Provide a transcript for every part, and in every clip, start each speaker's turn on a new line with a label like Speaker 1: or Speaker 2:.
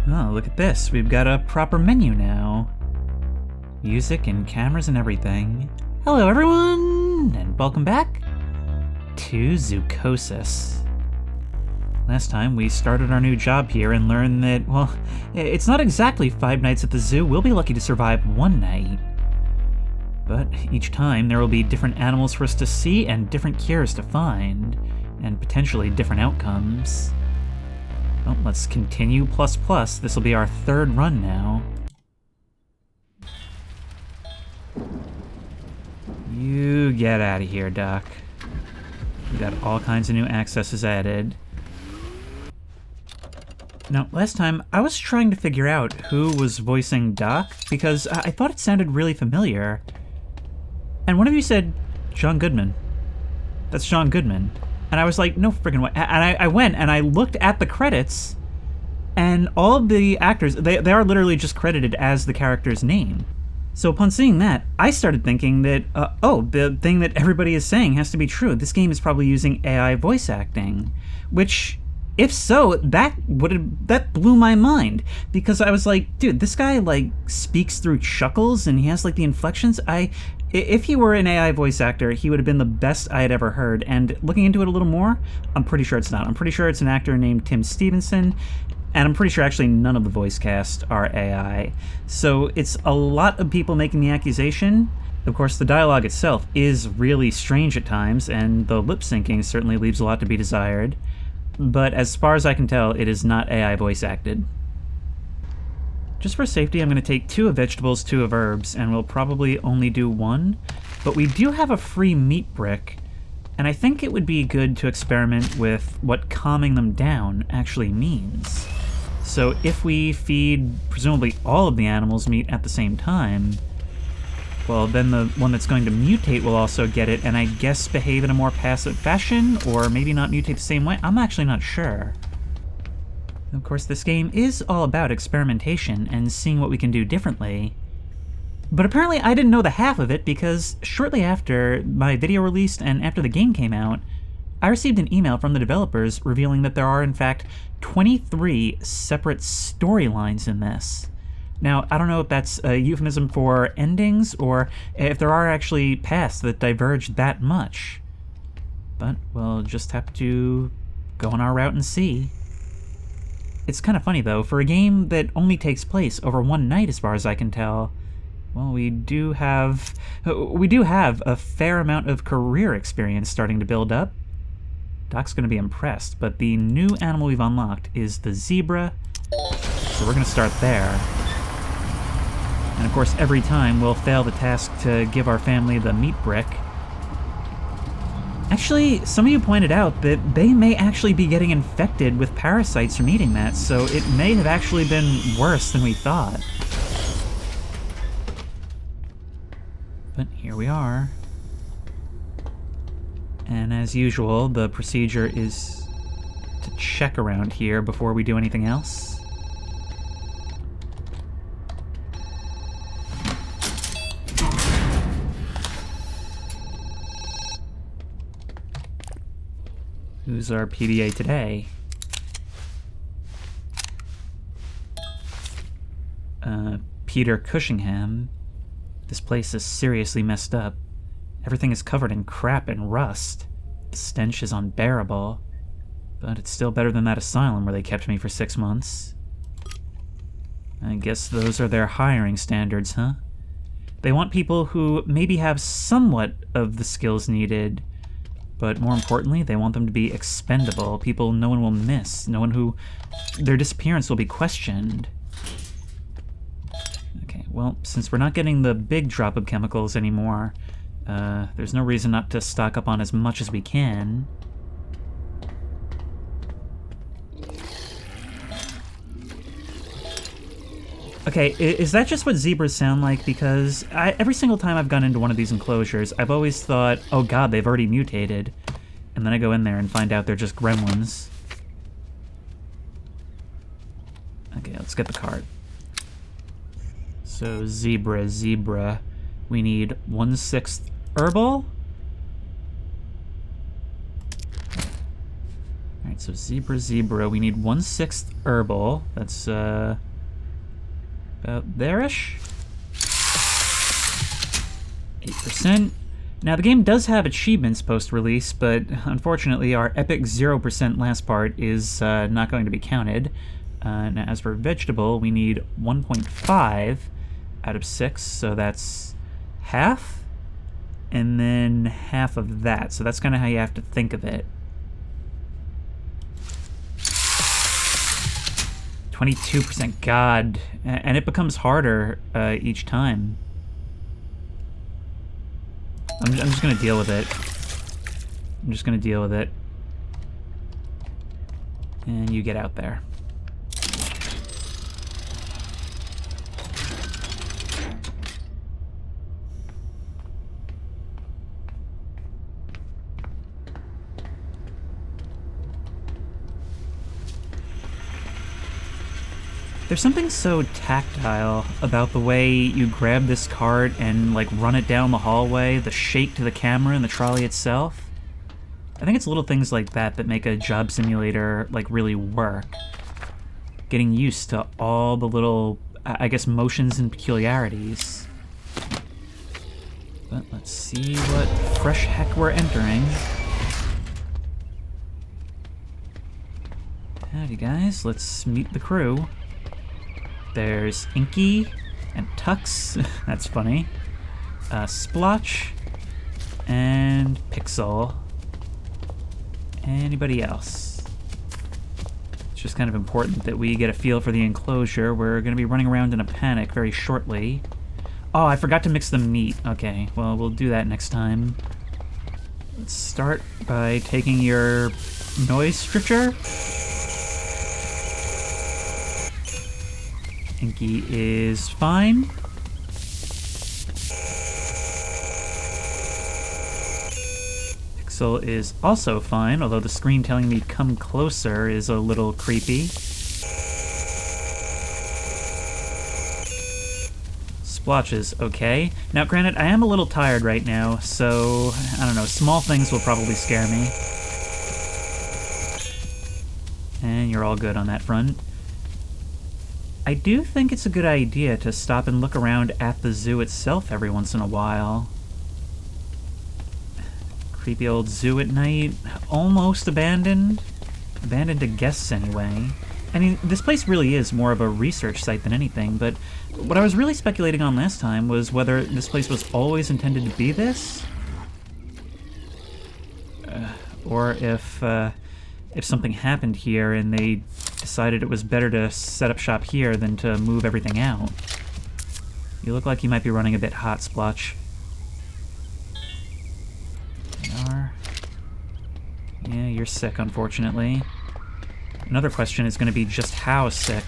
Speaker 1: Oh, look at this. We've got a proper menu now. Music and cameras and everything. Hello everyone, and welcome back to Zoochosis. Last time we started our new job here and learned that, well, it's not exactly 5 nights at the zoo. We'll be lucky to survive 1 night. But each time there will be different animals for us to see and different cures to find, and potentially different outcomes. Well, let's continue plus. This will be our 3rd run now. You get out of here, Doc. We got all kinds of new accesses added. Now, last time I was trying to figure out who was voicing Doc because I thought it sounded really familiar. And one of you said, John Goodman. That's John Goodman. And I was like, no friggin' way. And I went and I looked at the credits, and all of the actors, they are literally just credited as the character's name. So upon seeing that, I started thinking that, the thing that everybody is saying has to be true. This game is probably using AI voice acting, which, if so, that blew my mind, because I was like, dude, this guy like speaks through chuckles and he has like the inflections. If he were an AI voice actor, he would have been the best I had ever heard. And looking into it a little more, I'm pretty sure it's not. I'm pretty sure it's an actor named Tim Stevenson, and I'm pretty sure actually none of the voice cast are AI. So it's a lot of people making the accusation. Of course, the dialogue itself is really strange at times, and the lip syncing certainly leaves a lot to be desired. But as far as I can tell, it is not AI voice acted. Just for safety, I'm going to take 2 of vegetables, 2 of herbs, and we'll probably only do 1. But we do have a free meat brick, and I think it would be good to experiment with what calming them down actually means. So if we feed presumably all of the animals meat at the same time, well, then the one that's going to mutate will also get it, and I guess behave in a more passive fashion, or maybe not mutate the same way. I'm actually not sure. Of course, this game is all about experimentation and seeing what we can do differently. But apparently I didn't know the half of it, because shortly after my video released and after the game came out, I received an email from the developers revealing that there are, in fact, 23 separate storylines in this. Now, I don't know if that's a euphemism for endings, or if there are actually paths that diverge that much. But we'll just have to go on our route and see. It's kind of funny, though, for a game that only takes place over 1 night, as far as I can tell. Well, we do have a fair amount of career experience starting to build up. Doc's going to be impressed, but the new animal we've unlocked is the zebra, so we're going to start there. And of course, every time we'll fail the task to give our family the meat brick. Actually, some of you pointed out that they may actually be getting infected with parasites from eating that, so it may have actually been worse than we thought. But here we are. And as usual, the procedure is to check around here before we do anything else. Who's our PDA today? Peter Cushingham. This place is seriously messed up. Everything is covered in crap and rust. The stench is unbearable. But it's still better than that asylum where they kept me for 6 months. I guess those are their hiring standards, huh? They want people who maybe have somewhat of the skills needed, but more importantly, they want them to be expendable, people no one will miss, no one who their disappearance will be questioned. Okay, well, since we're not getting the big drop of chemicals anymore, there's no reason not to stock up on as much as we can. Okay, is that just what zebras sound like? Because every single time I've gone into one of these enclosures, I've always thought, oh god, they've already mutated. And then I go in there and find out they're just gremlins. Okay, let's get the cart. So, zebra. We need 1/6 herbal. Alright, So zebra. We need 1/6 herbal. That's about there-ish. 8%. Now the game does have achievements post-release, but unfortunately our epic 0% last part is not going to be counted. Now as for vegetable, we need 1.5 out of 6, so that's half, and then half of that. So that's kind of how you have to think of it. 22%, God, and it becomes harder each time. I'm just gonna deal with it. And you get out there. There's something so tactile about the way you grab this cart and, like, run it down the hallway, the shake to the camera and the trolley itself. I think it's little things like that that make a job simulator, like, really work. Getting used to all the little, I guess, motions and peculiarities. But let's see what fresh heck we're entering. Howdy, guys. Let's meet the crew. There's Inky and Tux, that's funny, Splotch, and Pixel. Anybody else? It's just kind of important that we get a feel for the enclosure. We're going to be running around in a panic very shortly. Oh, I forgot to mix the meat. Okay, well, we'll do that next time. Let's start by taking your noise stricture. Inky is fine. Pixel is also fine, although the screen telling me come closer is a little creepy. Splotch is okay. Now, granted, I am a little tired right now, so, I don't know, small things will probably scare me. And you're all good on that front. I do think it's a good idea to stop and look around at the zoo itself every once in a while. Creepy old zoo at night, almost abandoned. Abandoned to guests anyway. I mean, this place really is more of a research site than anything, but what I was really speculating on last time was whether this place was always intended to be this. Or if something happened here and they decided it was better to set up shop here than to move everything out. You look like you might be running a bit hot, Splotch. Yeah, you're sick, unfortunately. Another question is going to be just how sick,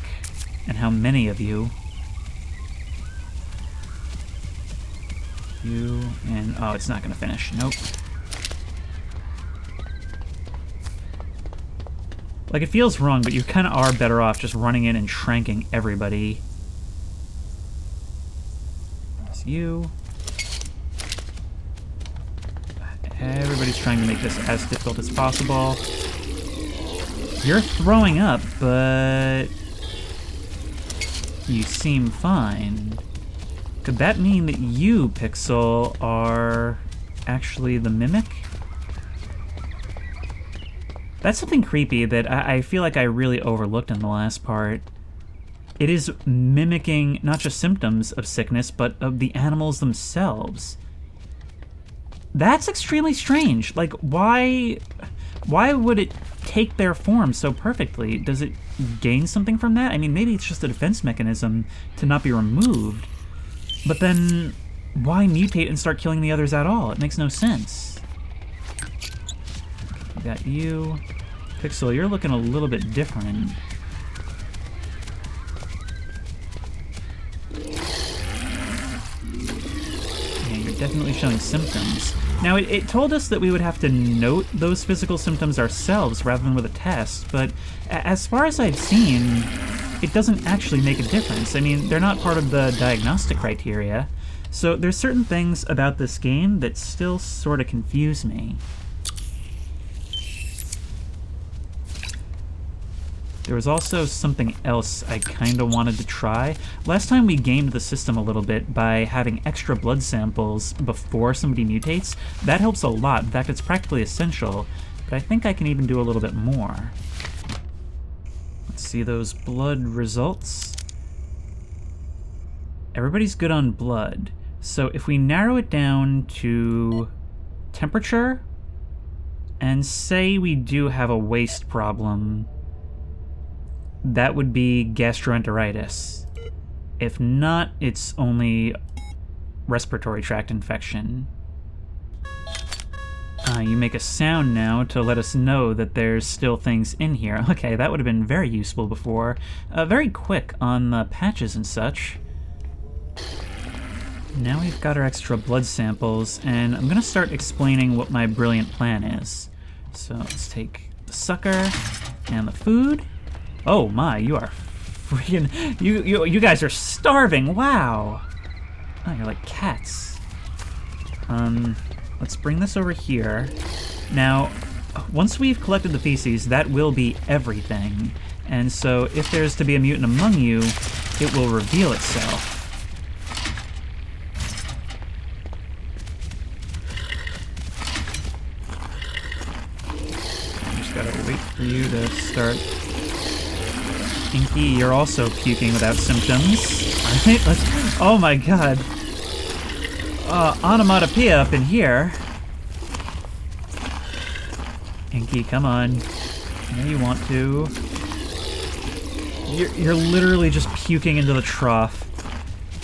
Speaker 1: and how many of you. You, and oh, it's not going to finish. Nope. Like, it feels wrong, but you kind of are better off just running in and shranking everybody. There's you. Everybody's trying to make this as difficult as possible. You're throwing up, but you seem fine. Could that mean that you, Pixel, are actually the mimic? That's something creepy that I feel like I really overlooked in the last part. It is mimicking not just symptoms of sickness, but of the animals themselves. That's extremely strange. Like, why would it take their form so perfectly? Does it gain something from that? I mean, maybe it's just a defense mechanism to not be removed. But then, why mutate and start killing the others at all? It makes no sense. We got you. Pixel, you're looking a little bit different. Yeah, you're definitely showing symptoms. Now, it told us that we would have to note those physical symptoms ourselves rather than with a test, but as far as I've seen, it doesn't actually make a difference. I mean, they're not part of the diagnostic criteria, so there's certain things about this game that still sort of confuse me. There was also something else I kind of wanted to try. Last time we gamed the system a little bit by having extra blood samples before somebody mutates. That helps a lot. In fact, it's practically essential. But I think I can even do a little bit more. Let's see those blood results. Everybody's good on blood. So if we narrow it down to temperature, and say we do have a waste problem, that would be gastroenteritis. If not, it's only respiratory tract infection. You make a sound now to let us know that there's still things in here. Okay, that would have been very useful before. Very quick on the patches and such. Now we've got our extra blood samples, and I'm gonna start explaining what my brilliant plan is. So let's take the sucker and the food. Oh my, you are freaking... You guys are starving, wow! Oh, you're like cats. Let's bring this over here. Now, once we've collected the feces, that will be everything. And so if there's to be a mutant among you, it will reveal itself. I just gotta wait for you to start. Inky, you're also puking without symptoms. Alright, let's... Oh my god. Onomatopoeia up in here. Inky, come on. I know you want to. You're literally just puking into the trough.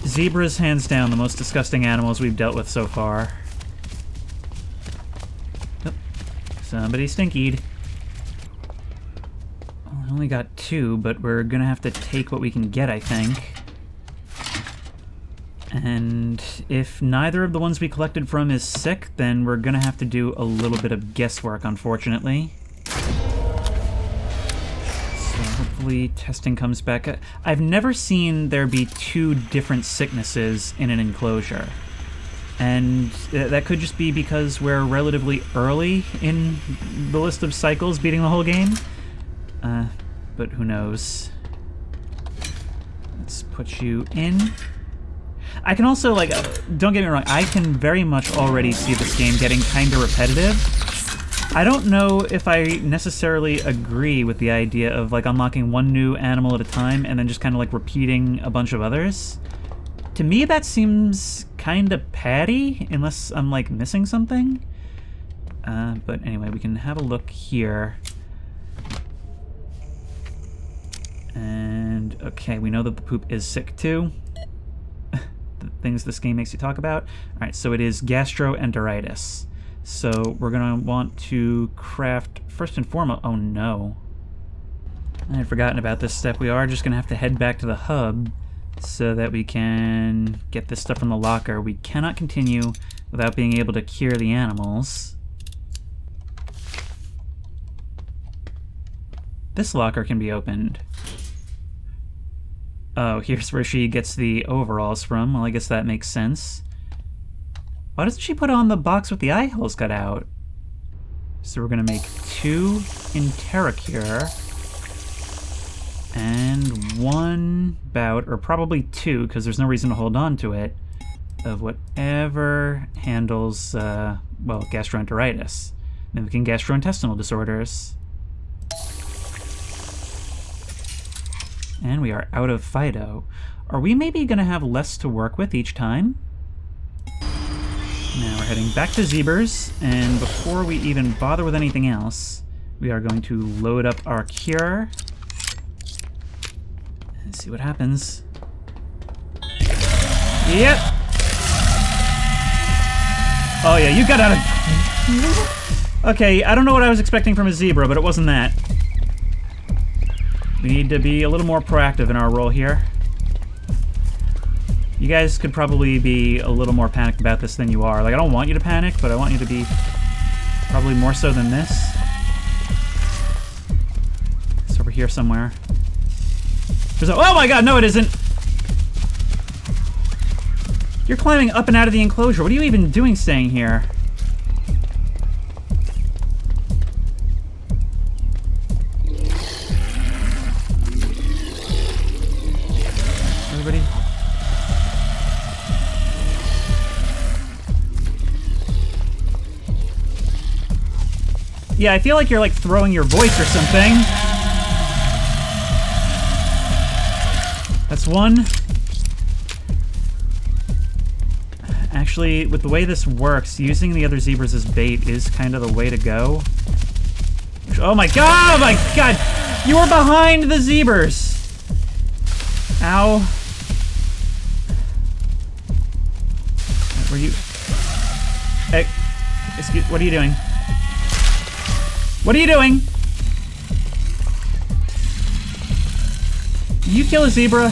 Speaker 1: Zebras, hands down, the most disgusting animals we've dealt with so far. Oh, somebody stinkied. Well, I only got 2, but we're gonna have to take what we can get, I think. And if neither of the ones we collected from is sick, then we're gonna have to do a little bit of guesswork, unfortunately. So hopefully testing comes back. I've never seen there be 2 different sicknesses in an enclosure. And that could just be because we're relatively early in the list of cycles beating the whole game. But who knows. Let's put you in. I can also, like, don't get me wrong, I can very much already see this game getting kinda repetitive. I don't know if I necessarily agree with the idea of, like, unlocking one new animal at a time and then just kinda, like, repeating a bunch of others. To me, that seems kinda patty, unless I'm, like, missing something. But anyway, we can have a look here. And, okay, we know that the poop is sick, too. Things this game makes you talk about. Alright, so it is gastroenteritis. So we're gonna want to craft, first and foremost, oh no. I had forgotten about this step. We are just gonna have to head back to the hub so that we can get this stuff from the locker. We cannot continue without being able to cure the animals. This locker can be opened. Oh, here's where she gets the overalls from. Well, I guess that makes sense. Why doesn't she put on the box with the eye holes cut out? So we're gonna make 2 Interrocure. And 1 bout, or probably 2, because there's no reason to hold on to it, of whatever handles, well, gastroenteritis. Mimicking gastrointestinal disorders. And we are out of Fido. Are we maybe gonna have less to work with each time? Now we're heading back to Zebras, and before we even bother with anything else, we are going to load up our cure. And see what happens. Yep! Oh yeah, you got out of... Okay, I don't know what I was expecting from a zebra, but it wasn't that. We need to be a little more proactive in our role here. You guys could probably be a little more panicked about this than you are. Like, I don't want you to panic, but I want you to be probably more so than this. It's over here somewhere. There's a... Oh my god, no it isn't! You're climbing up and out of the enclosure. What are you even doing staying here? Yeah, I feel like you're like throwing your voice or something. That's one. Actually, with the way this works, using the other zebras as bait is kind of the way to go. Oh my god! Oh my god! You were behind the zebras! Ow. Were you... Hey, excuse... What are you doing? What are you doing? Did you kill a zebra?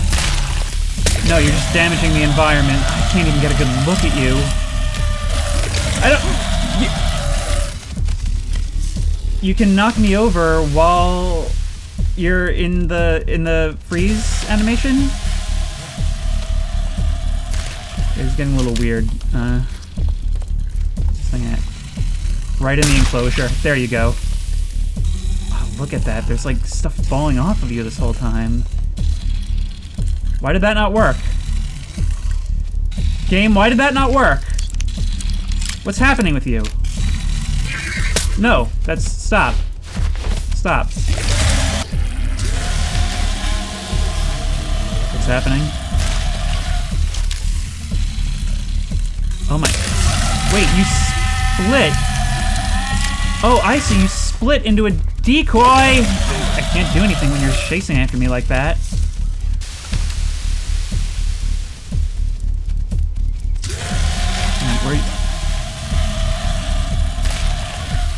Speaker 1: No, you're just damaging the environment. I can't even get a good look at you. I don't... You can knock me over while you're in the freeze animation? It's getting a little weird. This thing at? Right in the enclosure. There you go. Oh, look at that. There's like stuff falling off of you this whole time. Why did that not work? Game, why did that not work? What's happening with you? No, that's... Stop. Stop. What's happening? Oh my... Wait, you split? Oh, I see. You split into a decoy! I can't do anything when you're chasing after me like that.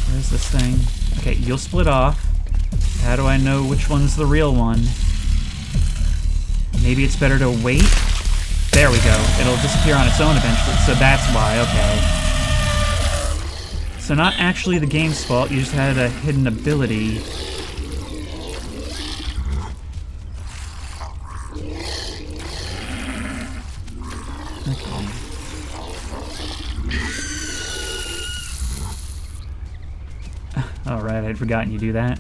Speaker 1: Where's this thing? Okay, you'll split off. How do I know which one's the real one? Maybe it's better to wait? There we go. It'll disappear on its own eventually, so that's why, okay. So not actually the game's fault, you just had a hidden ability. Okay. Alright, I'd forgotten you do that.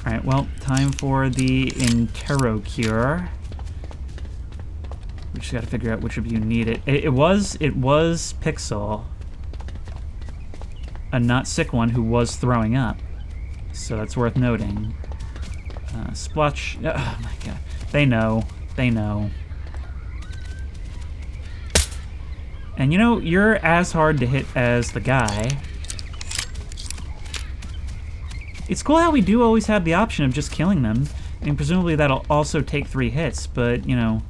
Speaker 1: Alright, well, time for the Interrocure. We just gotta figure out which of you need it. It was Pixel. A not sick one who was throwing up. So that's worth noting. Splotch. Oh my god. They know. They know. And you know, you're as hard to hit as the guy. It's cool how we do always have the option of just killing them. I mean, presumably that'll also take 3 hits, but, you know,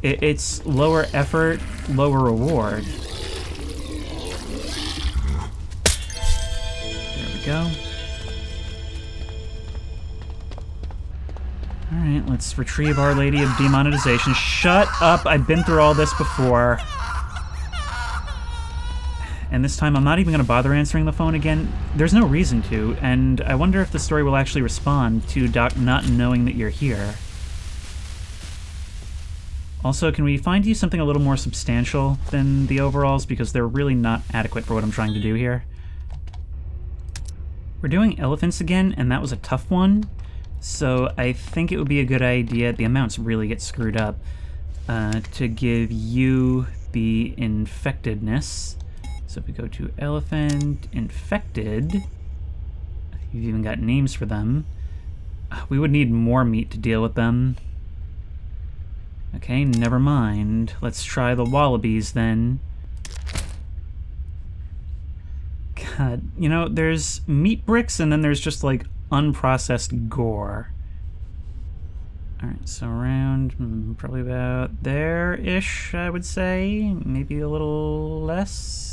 Speaker 1: it's lower effort, lower reward. There we go. Alright, let's retrieve Our Lady of Demonetization. Shut up! I've been through all this before. And this time I'm not even going to bother answering the phone again. There's no reason to, and I wonder if the story will actually respond to Doc not knowing that you're here. Also, can we find you something a little more substantial than the overalls, because they're really not adequate for what I'm trying to do here. We're doing elephants again, and that was a tough one, so I think it would be a good idea, the amounts really get screwed up, to give you the infectedness. So if we go to elephant, infected, you've even got names for them. We would need more meat to deal with them. Okay, never mind. Let's try the wallabies then. God, you know, there's meat bricks and then there's just like unprocessed gore. Alright, so around probably about there-ish, I would say. Maybe a little less.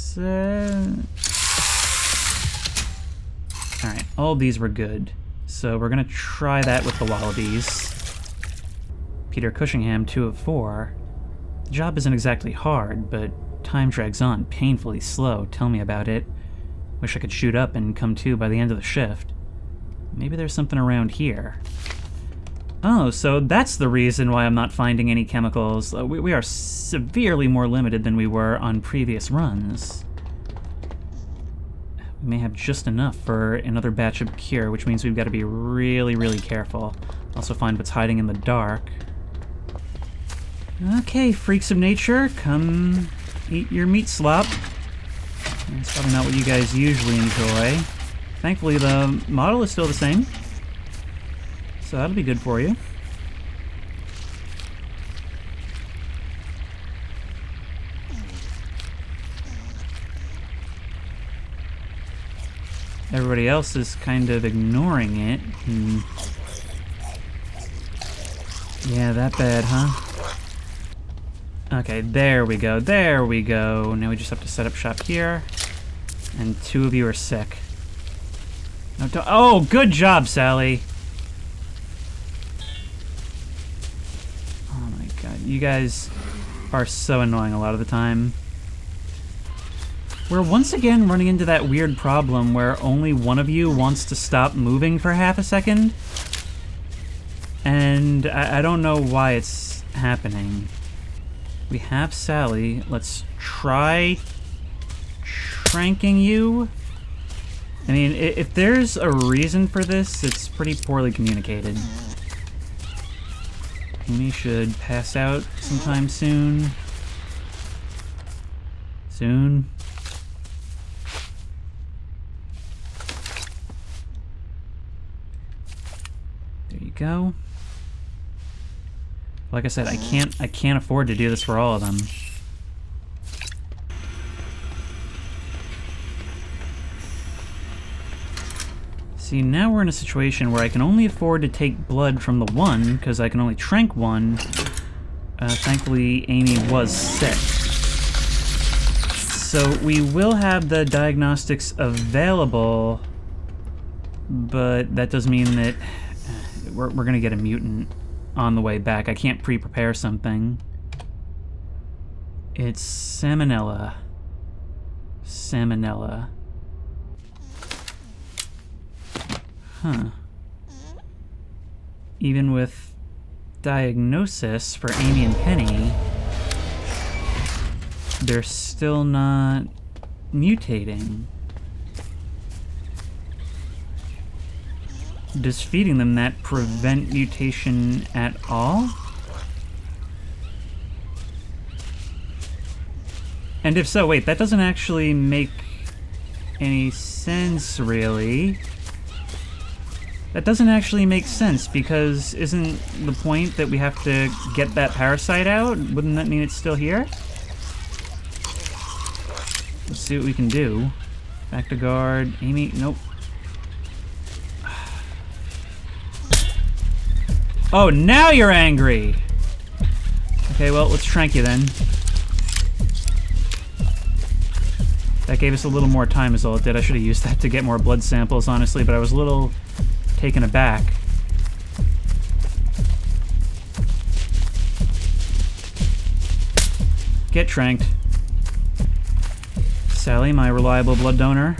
Speaker 1: Alright, all of these were good. So we're gonna try that with the wallabies. Peter Cushingham, 2 of 4. The job isn't exactly hard, but time drags on painfully slow. Tell me about it. Wish I could shoot up and come to by the end of the shift. Maybe there's something around here. Oh, so that's the reason why I'm not finding any chemicals. We are severely more limited than we were on previous runs. We may have just enough for another batch of cure, which means we've got to be really, really careful. Also find what's hiding in the dark. Okay, freaks of nature, come eat your meat slop. It's probably not what you guys usually enjoy. Thankfully, the model is still the same. So that'll be good for you. Everybody else is kind of ignoring it. Yeah, that bad, huh? Okay, there we go, there we go. Now we just have to set up shop here. And 2 of you are sick. No, don't, oh, good job, Sally. Oh my god, you guys are so annoying a lot of the time. We're once again running into that weird problem where only one of you wants to stop moving for half a second. And I don't know why it's happening. We have Sally. Let's try tranking you. I mean, if there's a reason for this, it's pretty poorly communicated. Amy should pass out sometime soon. Soon. There you go. Like I said, I can't afford to do this for all of them. See, now we're in a situation where I can only afford to take blood from the one, because I can only trank one. Thankfully, Amy was sick. So we will have the diagnostics available, but that does mean that we're gonna get a mutant on the way back. I can't pre-prepare something. It's salmonella. Salmonella. Huh. Even with diagnosis for Amy and Penny, they're still not mutating. Does feeding them that prevent mutation at all? And if so, wait, that doesn't actually make any sense, really. That doesn't actually make sense, because isn't the point that we have to get that parasite out? Wouldn't that mean it's still here? Let's see what we can do. Back to guard. Amy, nope. Oh, now you're angry! Okay, well, let's trank you then. That gave us a little more time is all it did. I should have used that to get more blood samples, honestly, but I was a little taken aback. Get tranked. Sally, my reliable blood donor.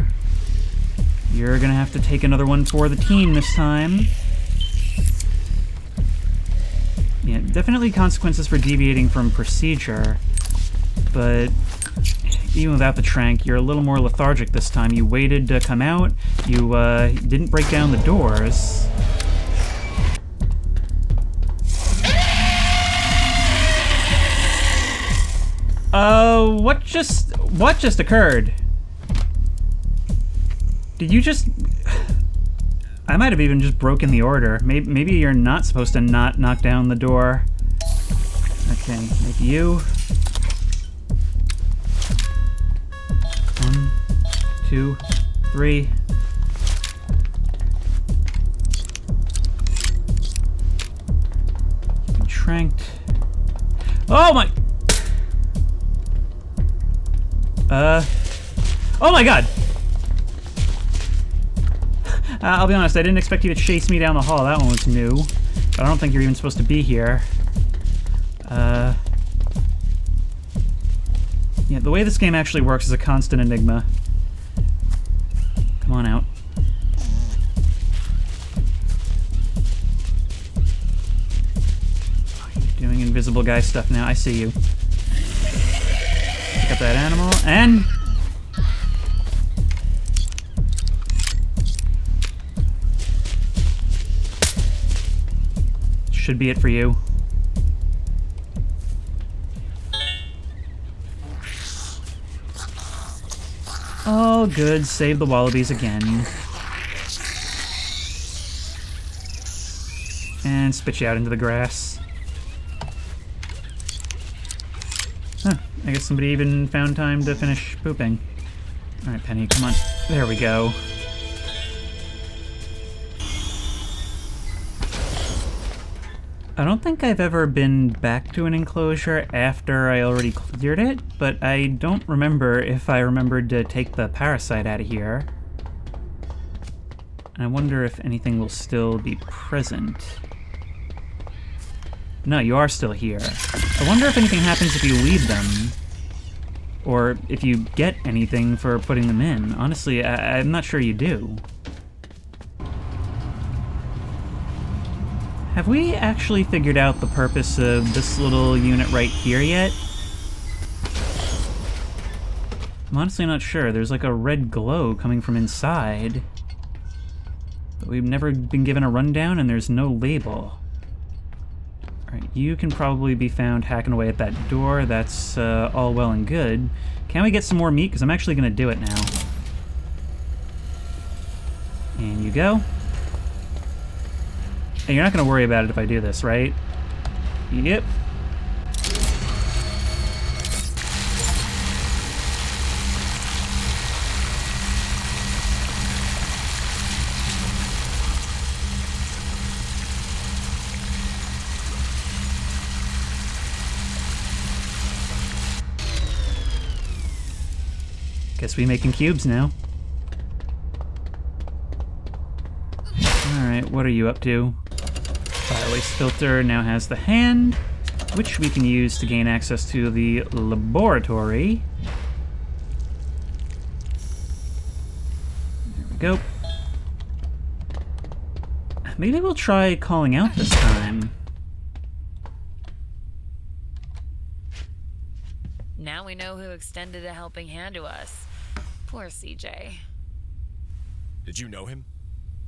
Speaker 1: You're gonna have to take another one for the team this time. Yeah, definitely consequences for deviating from procedure, but even without the trank, you're a little more lethargic this time. You waited to come out, you didn't break down the doors. What just occurred? Did you just... I might have even just broken the order. Maybe you're not supposed to not knock down the door. Okay, maybe you. 1, 2, 3. You've been tranked. Oh my... Oh my god! I'll be honest, I didn't expect you to chase me down the hall. That one was new. But I don't think you're even supposed to be here. Yeah, the way this game actually works is a constant enigma. Come on out. Oh, you're doing invisible guy stuff now. I see you. Pick up that animal, and... should be it for you. Oh, good. Save the wallabies again. And spit you out into the grass. Huh, I guess somebody even found time to finish pooping. Alright, Penny, come on. There we go. I don't think I've ever been back to an enclosure after I already cleared it, but I don't remember if I remembered to take the parasite out of here. And I wonder if anything will still be present. No, you are still here. I wonder if anything happens if you leave them. Or if you get anything for putting them in. Honestly, I'm not sure you do. Have we actually figured out the purpose of this little unit right here yet? I'm honestly not sure. There's like a red glow coming from inside. But we've never been given a rundown and there's no label. Alright, you can probably be found hacking away at that door. That's all well and good. Can we get some more meat? Because I'm actually going to do it now. And you go. And you're not going to worry about it if I do this, right? Yep. Guess we making cubes now. Alright, what are you up to? Biowaste filter now has the hand, which we can use to gain access to the laboratory. There we go. Maybe we'll try calling out this time.
Speaker 2: Now we know who extended a helping hand to us. Poor CJ.
Speaker 3: Did you know him?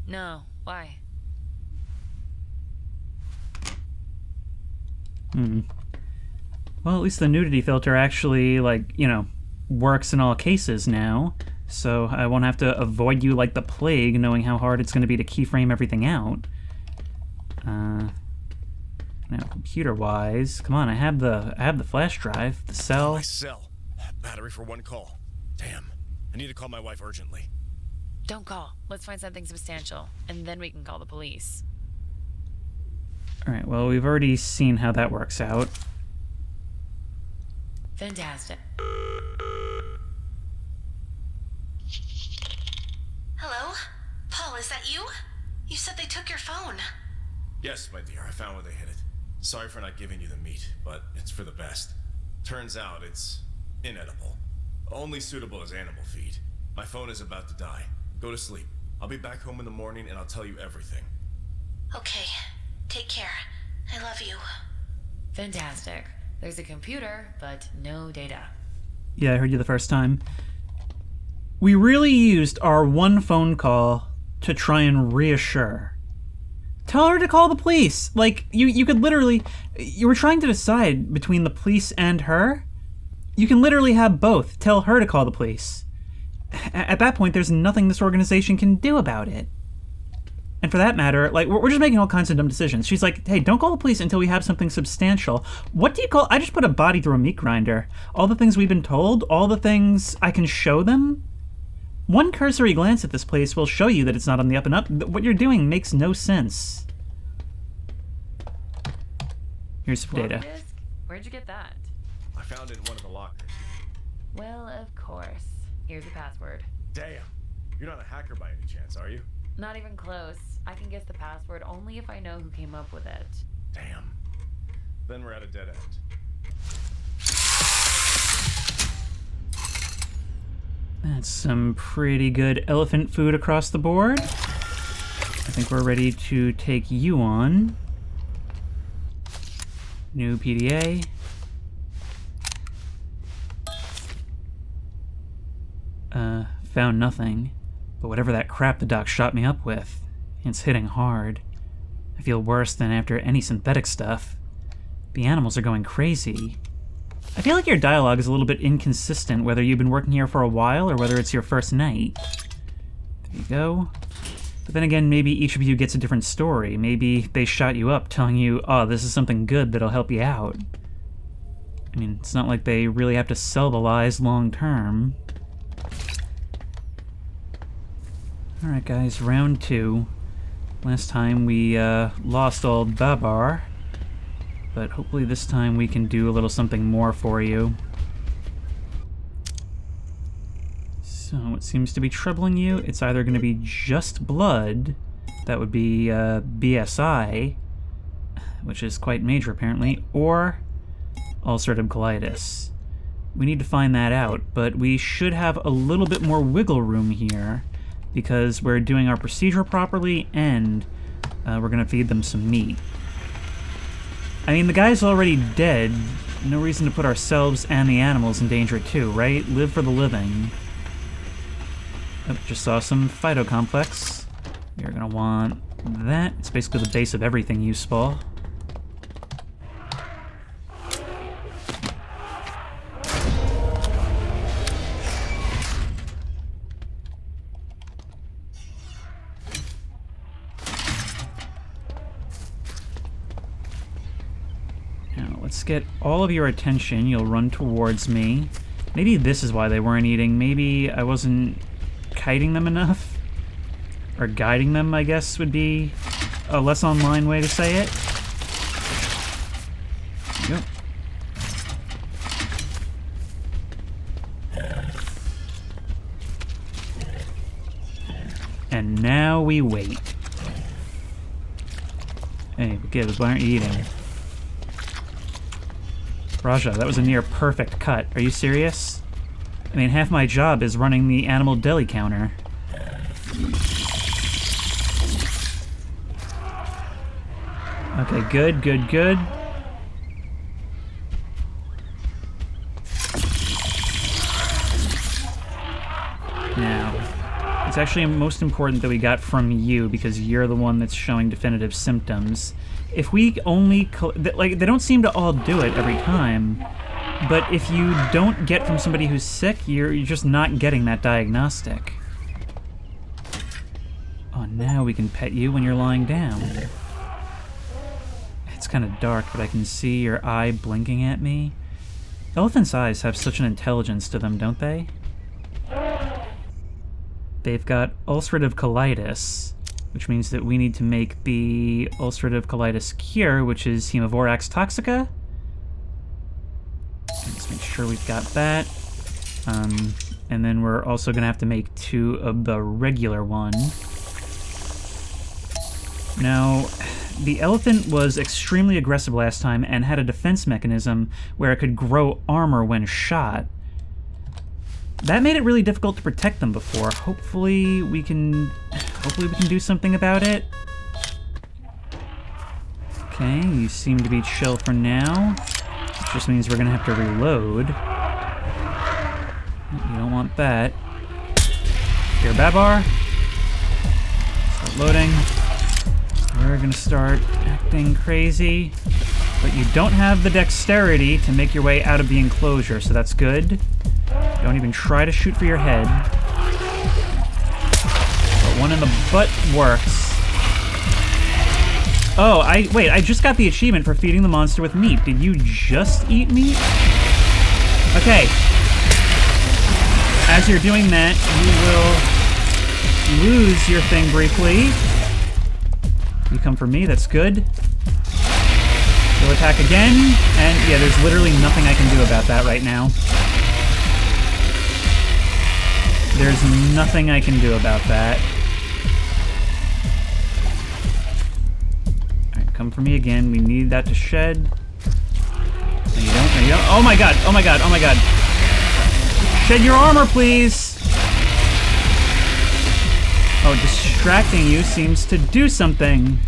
Speaker 2: No, why?
Speaker 1: Well, at least the nudity filter actually, like, you know, works in all cases now. So I won't have to avoid you like the plague, knowing how hard it's going to be to keyframe everything out. Now, computer-wise, come on, I have the flash drive, the cell.
Speaker 3: My cell. Battery for one call. Damn. I need to call my wife urgently.
Speaker 2: Don't call. Let's find something substantial, and then we can call the police.
Speaker 1: Alright, well, we've already seen how that works out.
Speaker 2: Fantastic.
Speaker 4: Hello? Paul, is that you? You said they took your phone.
Speaker 3: Yes, my dear, I found where they hid it. Sorry for not giving you the meat, but it's for the best. Turns out it's inedible. Only suitable as animal feed. My phone is about to die. Go to sleep. I'll be back home in the morning and I'll tell you everything.
Speaker 4: Okay. Take care. I love you.
Speaker 2: Fantastic. There's a computer, but no data.
Speaker 1: Yeah, I heard you the first time. We really used our one phone call to try and reassure. Tell her to call the police. Like, you could literally... You were trying to decide between the police and her. You can literally have both. Tell her to call the police. At that point, there's nothing this organization can do about it. And for that matter, like, we're just making all kinds of dumb decisions. She's like, hey, don't call the police until we have something substantial. What do you call... I just put a body through a meat grinder. All the things we've been told, all the things I can show them. One cursory glance at this place will show you that it's not on the up and up. What you're doing makes no sense. Here's some data.
Speaker 2: Disk? Where'd you get that?
Speaker 3: I found it in one of the lockers.
Speaker 2: Well, of course. Here's the password.
Speaker 3: Damn. You're not a hacker by any chance, are you?
Speaker 2: Not even close. I can guess the password only if I know who came up with it.
Speaker 3: Damn. Then we're at a dead end.
Speaker 1: That's some pretty good elephant food across the board. I think we're ready to take you on. New PDA. Found nothing. But whatever that crap the doc shot me up with, it's hitting hard. I feel worse than after any synthetic stuff. The animals are going crazy. I feel like your dialogue is a little bit inconsistent, whether you've been working here for a while or whether it's your first night. There you go. But then again, maybe each of you gets a different story. Maybe they shot you up telling you, oh, this is something good that'll help you out. I mean, it's not like they really have to sell the lies long term. Alright guys, round 2. Last time we lost old Babar. But hopefully this time we can do a little something more for you. So, what seems to be troubling you? It's either going to be just blood, that would be BSI, which is quite major apparently, or ulcerative colitis. We need to find that out, but we should have a little bit more wiggle room here, because we're doing our procedure properly, and we're going to feed them some meat. I mean, the guy's already dead. No reason to put ourselves and the animals in danger too, right? Live for the living. Oh, just saw some phytocomplex. You're gonna want that. It's basically the base of everything useful. Let's get all of your attention. You'll run towards me. Maybe this is why they weren't eating. Maybe I wasn't kiting them enough? Or guiding them, I guess, would be a less online way to say it. There you go. And now we wait. Hey, kids, why aren't you eating? Raja, that was a near perfect cut. Are you serious? I mean, half my job is running the animal deli counter. Okay, good, good, good. Now, it's actually most important that we got from you because you're the one that's showing definitive symptoms. If we only, like, they don't seem to all do it every time, but if you don't get from somebody who's sick, you're just not getting that diagnostic. Oh, now we can pet you when you're lying down. It's kind of dark, but I can see your eye blinking at me. Elephants' eyes have such an intelligence to them, don't they? They've got ulcerative colitis, which means that we need to make the ulcerative colitis cure, which is Hemovorax toxica. Let's make sure we've got that. And then we're also going to have to make 2 of the regular one. Now, the elephant was extremely aggressive last time and had a defense mechanism where it could grow armor when shot. That made it really difficult to protect them before. Hopefully we can do something about it. Okay, you seem to be chill for now. Which just means we're gonna have to reload. You don't want that. Here, Babar. Start loading. We're gonna start acting crazy. But you don't have the dexterity to make your way out of the enclosure, so that's good. Don't even try to shoot for your head. But one in the butt works. Oh, wait, I just got the achievement for feeding the monster with meat. Did you just eat meat? Okay. As you're doing that, you will lose your thing briefly. You come for me, that's good. You'll attack again, and yeah, there's literally nothing I can do about that right now. There's nothing I can do about that. Alright, come for me again. We need that to shed. No, you don't. No, you don't. Oh my god! Oh my god! Oh my god! Shed your armor, please! Oh, distracting you seems to do something.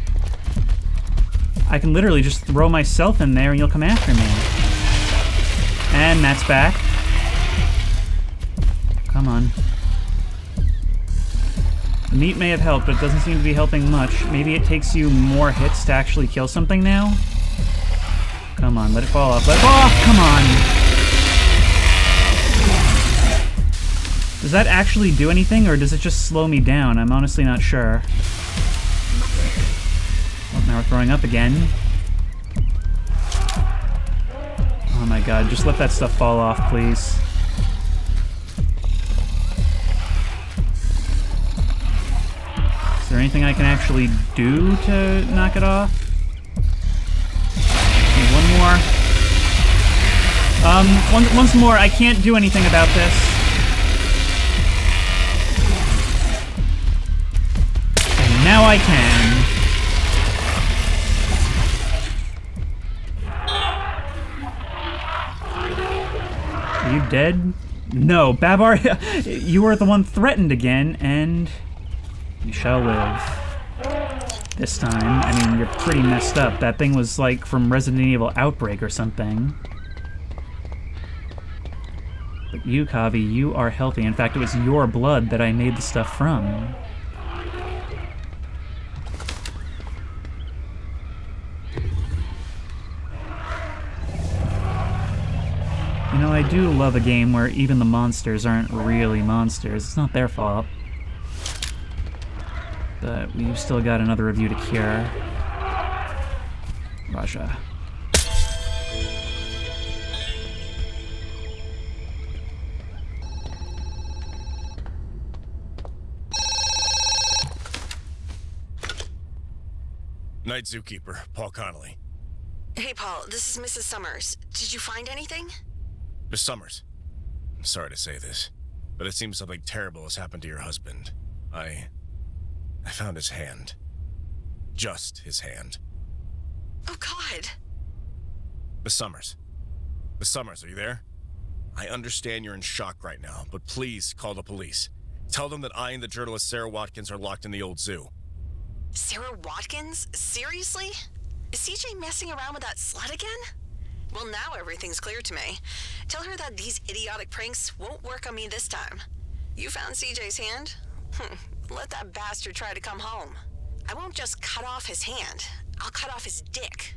Speaker 1: I can literally just throw myself in there and you'll come after me. And that's back. Come on. The meat may have helped, but it doesn't seem to be helping much. Maybe it takes you more hits to actually kill something now? Come on, let it fall off. Let it fall off! Come on! Does that actually do anything, or does it just slow me down? I'm honestly not sure. Oh, now we're throwing up again. Oh my god, just let that stuff fall off, please. Is there anything I can actually do to knock it off? Okay, one more. Once more, I can't do anything about this. And now I can. Are you dead? No, Babar, you were the one threatened again, and you shall live. This time, I mean, you're pretty messed up. That thing was like from Resident Evil Outbreak or something. But you, Kavi, you are healthy. In fact, it was your blood that I made the stuff from. You know, I do love a game where even the monsters aren't really monsters. It's not their fault. But we've still got another review to cure. Raja.
Speaker 3: Night Zookeeper, Paul Connolly.
Speaker 5: Hey, Paul, this is Mrs. Summers. Did you find anything?
Speaker 3: Miss Summers, I'm sorry to say this, but it seems something terrible has happened to your husband. I found his hand. Just his hand.
Speaker 5: Oh, God.
Speaker 3: Miss Summers. Miss Summers, are you there? I understand you're in shock right now, but please call the police. Tell them that I and the journalist Sarah Watkins are locked in the old zoo.
Speaker 5: Sarah Watkins? Seriously? Is CJ messing around with that slut again? Well, now everything's clear to me. Tell her that these idiotic pranks won't work on me this time. You found CJ's hand? Let that bastard try to come home. I won't just cut off his hand. I'll cut off his dick.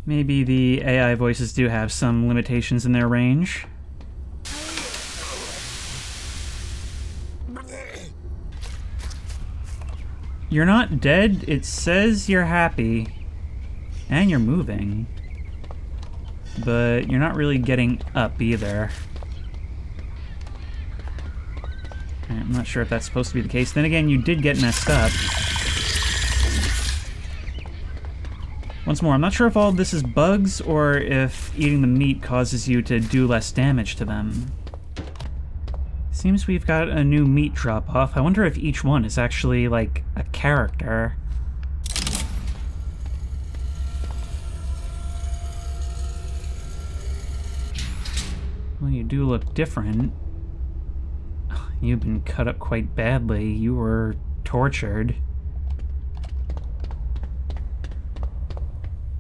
Speaker 1: Maybe the AI voices do have some limitations in their range. You're not dead. It says you're happy. And you're moving. But you're not really getting up either. I'm not sure if that's supposed to be the case. Then again, you did get messed up. Once more, I'm not sure if all of this is bugs or if eating the meat causes you to do less damage to them. Seems we've got a new meat drop-off. I wonder if each one is actually, like, a character. Well, you do look different. You've been cut up quite badly. You were tortured.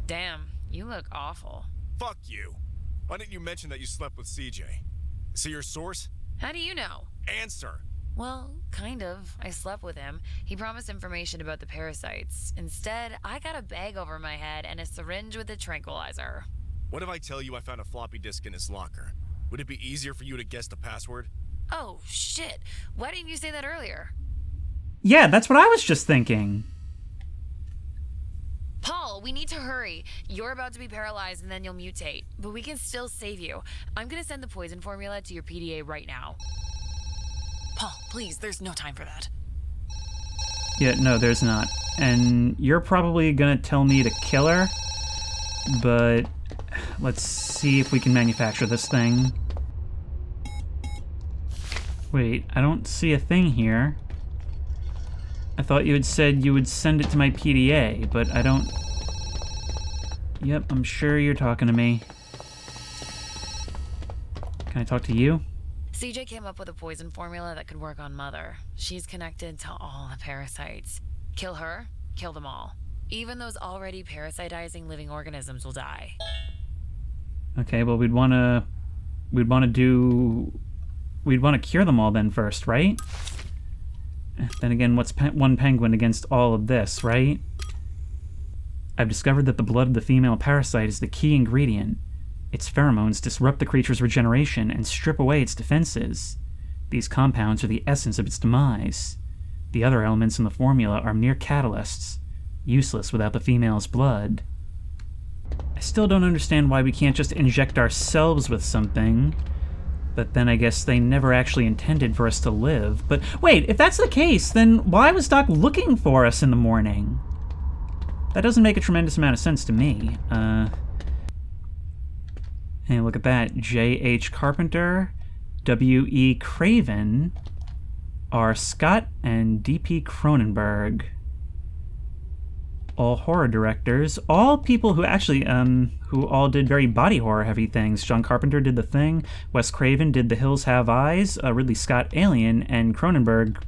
Speaker 2: Damn, you look awful.
Speaker 3: Fuck you. Why didn't you mention that you slept with CJ? See your source?
Speaker 2: How do you know?
Speaker 3: Answer.
Speaker 2: Well, kind of. I slept with him. He promised information about the parasites. Instead, I got a bag over my head and a syringe with a tranquilizer.
Speaker 3: What if I tell you I found a floppy disk in his locker? Would it be easier for you to guess the password?
Speaker 2: Oh, shit. Why didn't you say that earlier?
Speaker 1: Yeah, that's what I was just thinking.
Speaker 2: Paul, we need to hurry. You're about to be paralyzed and then you'll mutate. But we can still save you. I'm gonna send the poison formula to your PDA right now. Paul, please, there's no time for that.
Speaker 1: Yeah, no, there's not. And you're probably gonna tell me to kill her, but let's see if we can manufacture this thing. Wait, I don't see a thing here. I thought you had said you would send it to my PDA, but I don't... Yep, I'm sure you're talking to me. Can I talk to you?
Speaker 2: CJ came up with a poison formula that could work on Mother. She's connected to all the parasites. Kill her, kill them all. Even those already parasitizing living organisms will die.
Speaker 1: Okay, well, we'd want to cure them all then first, right? Then again, what's one penguin against all of this, right? I've discovered that the blood of the female parasite is the key ingredient. Its pheromones disrupt the creature's regeneration and strip away its defenses. These compounds are the essence of its demise. The other elements in the formula are mere catalysts, useless without the female's blood. I still don't understand why we can't just inject ourselves with something, but then I guess they never actually intended for us to live. But wait, if that's the case, then why was Doc looking for us in the morning? That doesn't make a tremendous amount of sense to me. Hey, look at that. J.H. Carpenter, W.E. Craven, R. Scott, and D.P. Cronenberg. All horror directors, all people who actually, who all did very body horror heavy things. John Carpenter did The Thing, Wes Craven did The Hills Have Eyes, Ridley Scott Alien, and Cronenberg.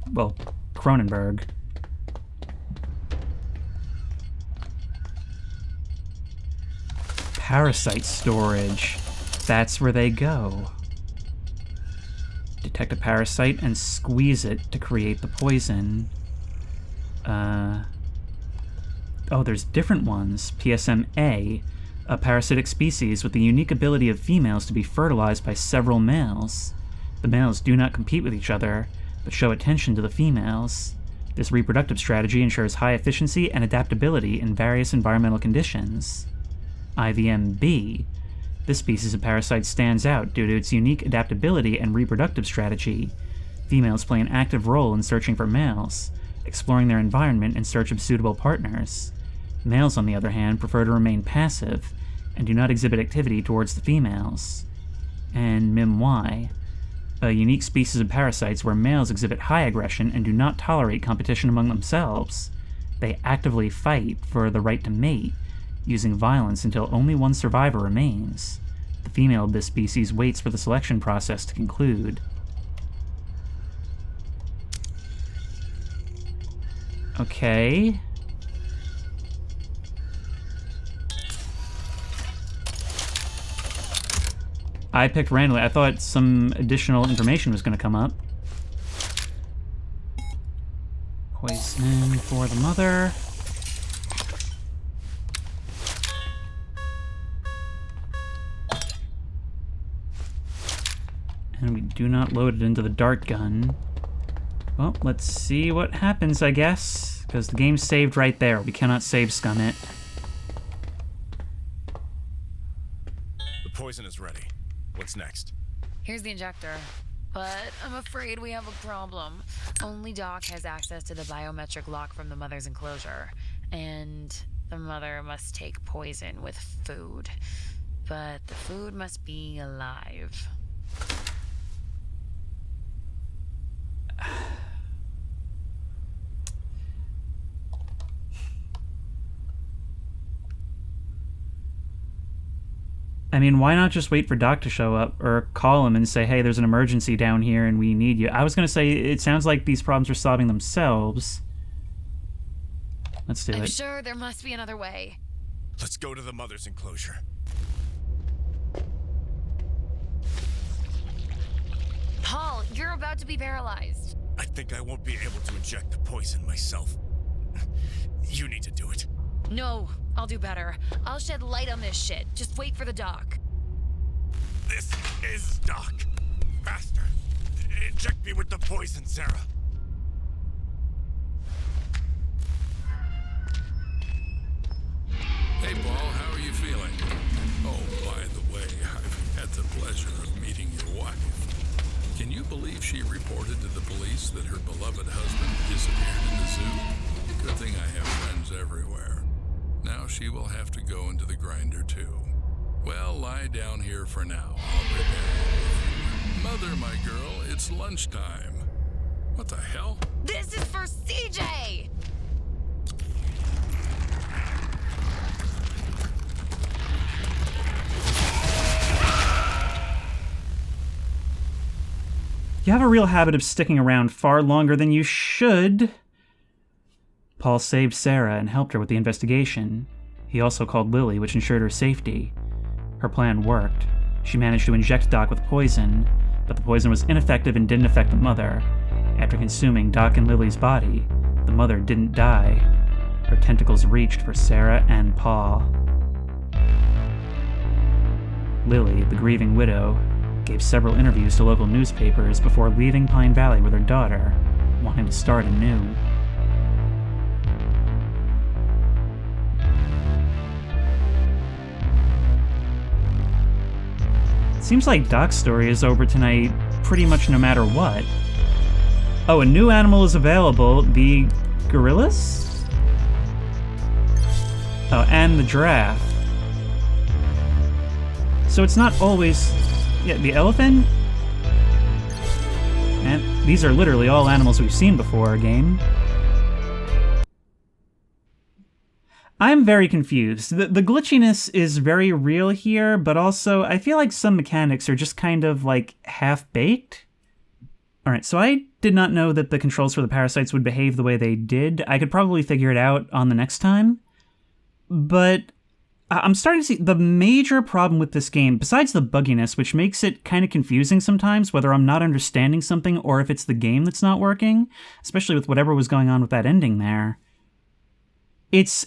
Speaker 1: Parasite storage. That's where they go. Detect a parasite and squeeze it to create the poison. Oh, there's different ones. PSM-A, a parasitic species with the unique ability of females to be fertilized by several males. The males do not compete with each other, but show attention to the females. This reproductive strategy ensures high efficiency and adaptability in various environmental conditions. IVM-B. This species of parasite stands out due to its unique adaptability and reproductive strategy. Females play an active role in searching for males, exploring their environment in search of suitable partners. Males, on the other hand, prefer to remain passive and do not exhibit activity towards the females. And MIM-Y, a unique species of parasites where males exhibit high aggression and do not tolerate competition among themselves. They actively fight for the right to mate, using violence until only one survivor remains. The female of this species waits for the selection process to conclude. Okay. I picked randomly. I thought some additional information was going to come up. Poison for the mother. And we do not load it into the dart gun. Well, let's see what happens, I guess, because the game's saved right there. We cannot save scum it.
Speaker 3: The poison is ready. What's next?
Speaker 2: Here's the injector. But I'm afraid we have a problem. Only Doc has access to the biometric lock from the mother's enclosure. And the mother must take poison with food. But the food must be alive.
Speaker 1: I mean, why not just wait for Doc to show up, or call him and say, hey, there's an emergency down here and we need you? I was going to say, it sounds like these problems are solving themselves. Let's do it.
Speaker 2: I'm sure there must be another way.
Speaker 3: Let's go to the mother's enclosure.
Speaker 2: Paul, you're about to be paralyzed.
Speaker 3: I think I won't be able to inject the poison myself. You need to do it.
Speaker 2: No, I'll do better. I'll shed light on this shit. Just wait for the Doc.
Speaker 3: This is Doc. Faster. Inject me with the poison, Sarah.
Speaker 6: Hey, Paul, how are you feeling? Oh, by the way, I've had the pleasure of meeting your wife. Can you believe she reported to the police that her beloved husband disappeared in the zoo? Good thing I have friends everywhere. Now she will have to go into the grinder, too. Well, lie down here for now. I'll prepare you. Mother, my girl, it's lunchtime. What the hell?
Speaker 2: This is for CJ!
Speaker 1: You have a real habit of sticking around far longer than you should. Paul saved Sarah and helped her with the investigation. He also called Lily, which ensured her safety. Her plan worked. She managed to inject Doc with poison, but the poison was ineffective and didn't affect the mother. After consuming Doc and Lily's body, the mother didn't die. Her tentacles reached for Sarah and Paul. Lily, the grieving widow, gave several interviews to local newspapers before leaving Pine Valley with her daughter, wanting to start anew. Seems like Doc's story is over tonight pretty much no matter what. Oh, a new animal is available, the gorillas? Oh, and the giraffe. So it's not always... Yeah, the elephant? And these are literally all animals we've seen before, game. I'm very confused. The glitchiness is very real here, but also I feel like some mechanics are just kind of like half-baked. Alright, so I did not know that the controls for the parasites would behave the way they did. I could probably figure it out on the next time. But I'm starting to see the major problem with this game, besides the bugginess, which makes it kind of confusing sometimes, whether I'm not understanding something or if it's the game that's not working, especially with whatever was going on with that ending there. It's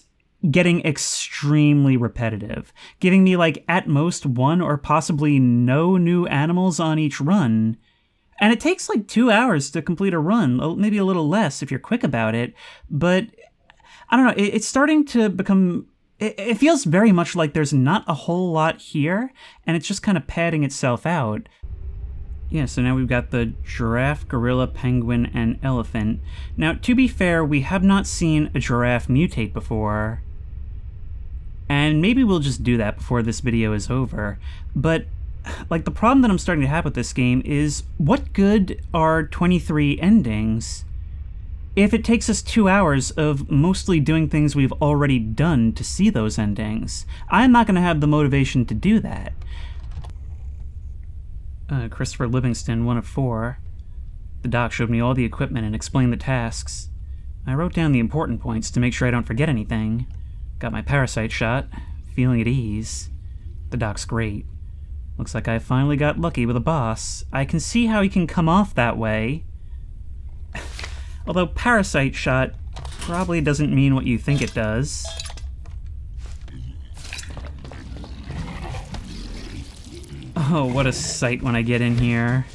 Speaker 1: getting extremely repetitive, giving me like at most one or possibly no new animals on each run. And it takes like 2 hours to complete a run, maybe a little less if you're quick about it, but I don't know, it's starting to become... It feels very much like there's not a whole lot here, and it's just kind of padding itself out. Yeah, so now we've got the giraffe, gorilla, penguin, and elephant. Now, to be fair, we have not seen a giraffe mutate before, and maybe we'll just do that before this video is over. But, like, the problem that I'm starting to have with this game is, what good are 23 endings if it takes us 2 hours of mostly doing things we've already done to see those endings? I'm not going to have the motivation to do that. Christopher Livingston, 1 of 4. The doc showed me all the equipment and explained the tasks. I wrote down the important points to make sure I don't forget anything. Got my parasite shot, feeling at ease. The doc's great. Looks like I finally got lucky with a boss. I can see how he can come off that way. Although parasite shot probably doesn't mean what you think it does. Oh, what a sight when I get in here.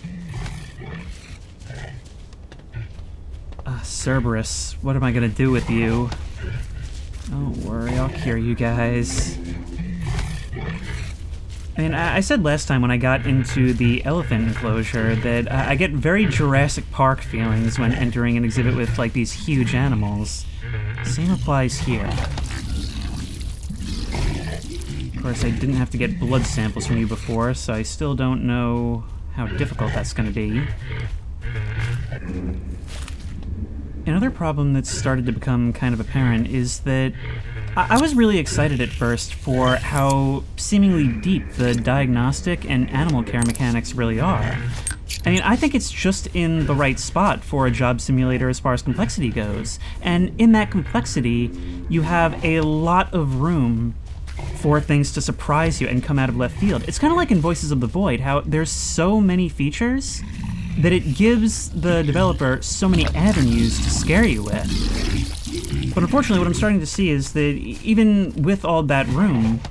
Speaker 1: Cerberus, what am I gonna do with you? Don't worry, I'll cure you guys. I mean, I said last time when I got into the elephant enclosure that I get very Jurassic Park feelings when entering an exhibit with, like, these huge animals. Same applies here. Of course, I didn't have to get blood samples from you before, so I still don't know how difficult that's going to be. Another problem that's started to become kind of apparent is that I was really excited at first for how seemingly deep the diagnostic and animal care mechanics really are. I mean, I think it's just in the right spot for a job simulator as far as complexity goes. And in that complexity, you have a lot of room for things to surprise you and come out of left field. It's kind of like in Voices of the Void, how there's so many features that it gives the developer so many avenues to scare you with. But unfortunately, what I'm starting to see is that even with all that room,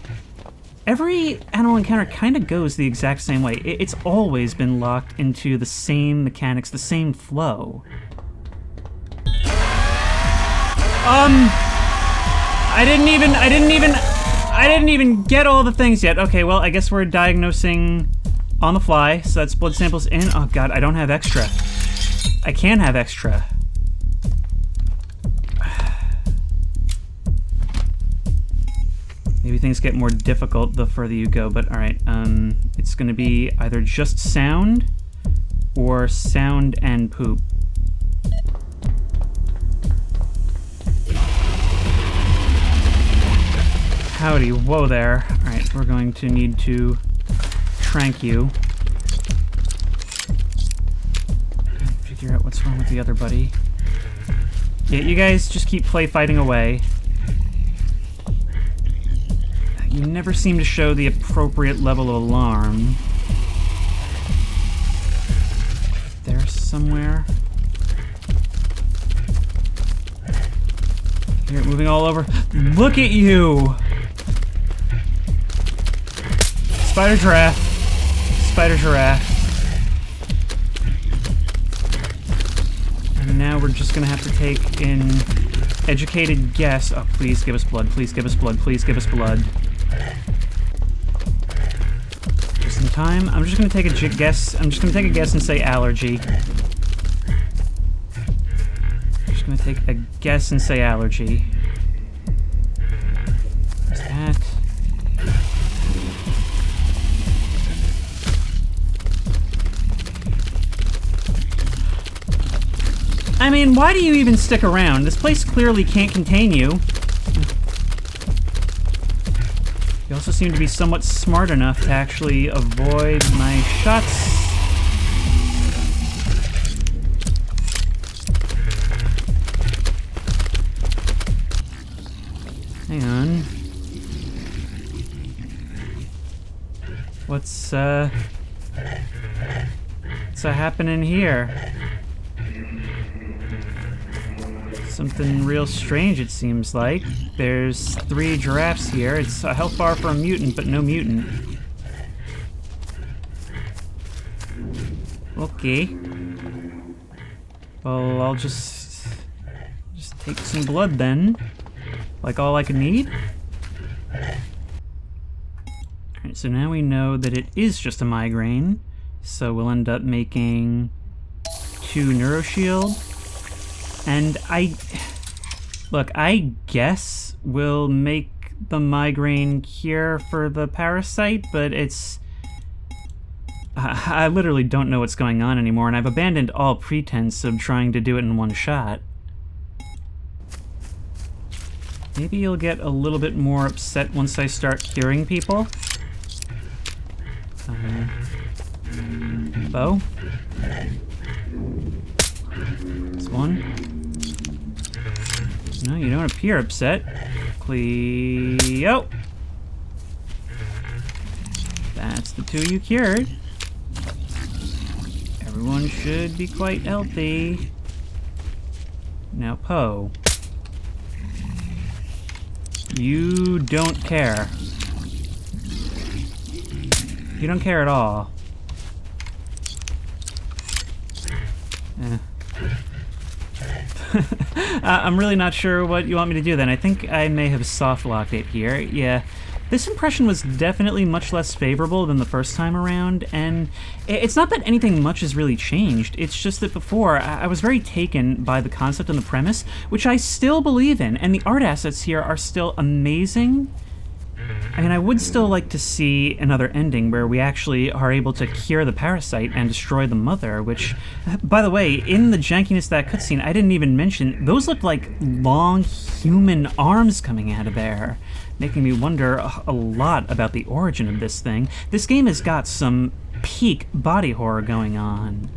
Speaker 1: every animal encounter kind of goes the exact same way. It's always been locked into the same mechanics, the same flow. I didn't even get all the things yet. Okay, well, I guess we're diagnosing on the fly, so that's blood samples in. Oh god, I don't have extra. I can have extra. Maybe things get more difficult the further you go, but alright, it's gonna be either just sound or sound and poop. Howdy, whoa there. Alright, we're going to need to trank you. Figure out what's wrong with the other buddy. Yeah, you guys just keep play fighting away. You never seem to show the appropriate level of alarm. There somewhere. You're moving all over. Look at you! Spider giraffe. Spider giraffe. And now we're just gonna have to take an educated guess. Oh, please give us blood. Please give us blood. Please give us blood. Just in time. I'm just gonna take a guess. I'm just gonna take a guess and say allergy. Just gonna take a guess and say allergy. What's that? I mean, why do you even stick around? This place clearly can't contain you. You also seem to be somewhat smart enough to actually avoid my shots. Hang on. What's happening here? Something real strange, it seems like. There's 3 giraffes here. It's a health bar for a mutant, but no mutant. Okay. Well, I'll just take some blood then. Like all I can need. Alright, so now we know that it is just a migraine. So we'll end up making 2 NeuroShield. And I guess we'll make the migraine cure for the parasite, but it's... I literally don't know what's going on anymore, and I've abandoned all pretense of trying to do it in one shot. Maybe you'll get a little bit more upset once I start curing people. Bow. This one. No, you don't appear upset. Cleo. That's the 2 you cured. Everyone should be quite healthy. Now, Poe. You don't care. You don't care at all. I'm really not sure what you want me to do then. I think I may have soft-locked it here. Yeah, this impression was definitely much less favorable than the first time around, and it's not that anything much has really changed. It's just that before, I was very taken by the concept and the premise, which I still believe in, and the art assets here are still amazing. I mean, I would still like to see another ending where we actually are able to cure the parasite and destroy the mother, which, by the way, in the jankiness of that cutscene, I didn't even mention, those looked like long human arms coming out of there, making me wonder a lot about the origin of this thing. This game has got some peak body horror going on.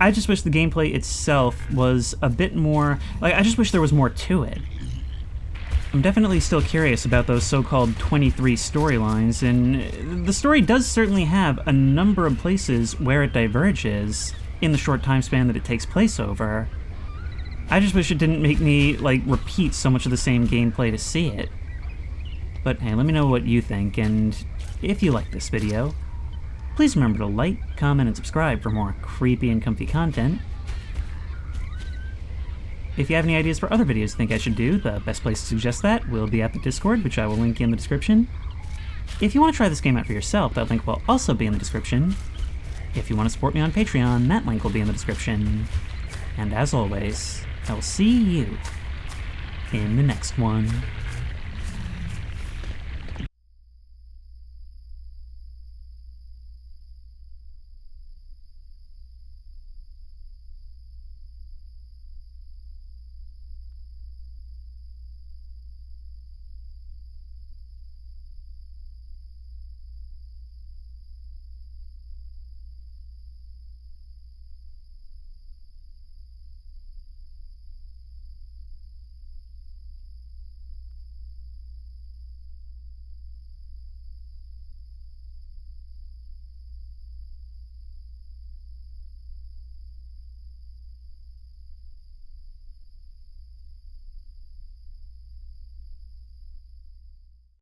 Speaker 1: I just wish the gameplay itself was a bit more, like, I just wish there was more to it. I'm definitely still curious about those so-called 23 storylines, and the story does certainly have a number of places where it diverges in the short time span that it takes place over. I just wish it didn't make me, like, repeat so much of the same gameplay to see it. But hey, let me know what you think, and if you like this video, please remember to like, comment, and subscribe for more creepy and comfy content. If you have any ideas for other videos you think I should do, the best place to suggest that will be at the Discord, which I will link in the description. If you want to try this game out for yourself, that link will also be in the description. If you want to support me on Patreon, that link will be in the description. And as always, I will see you in the next one.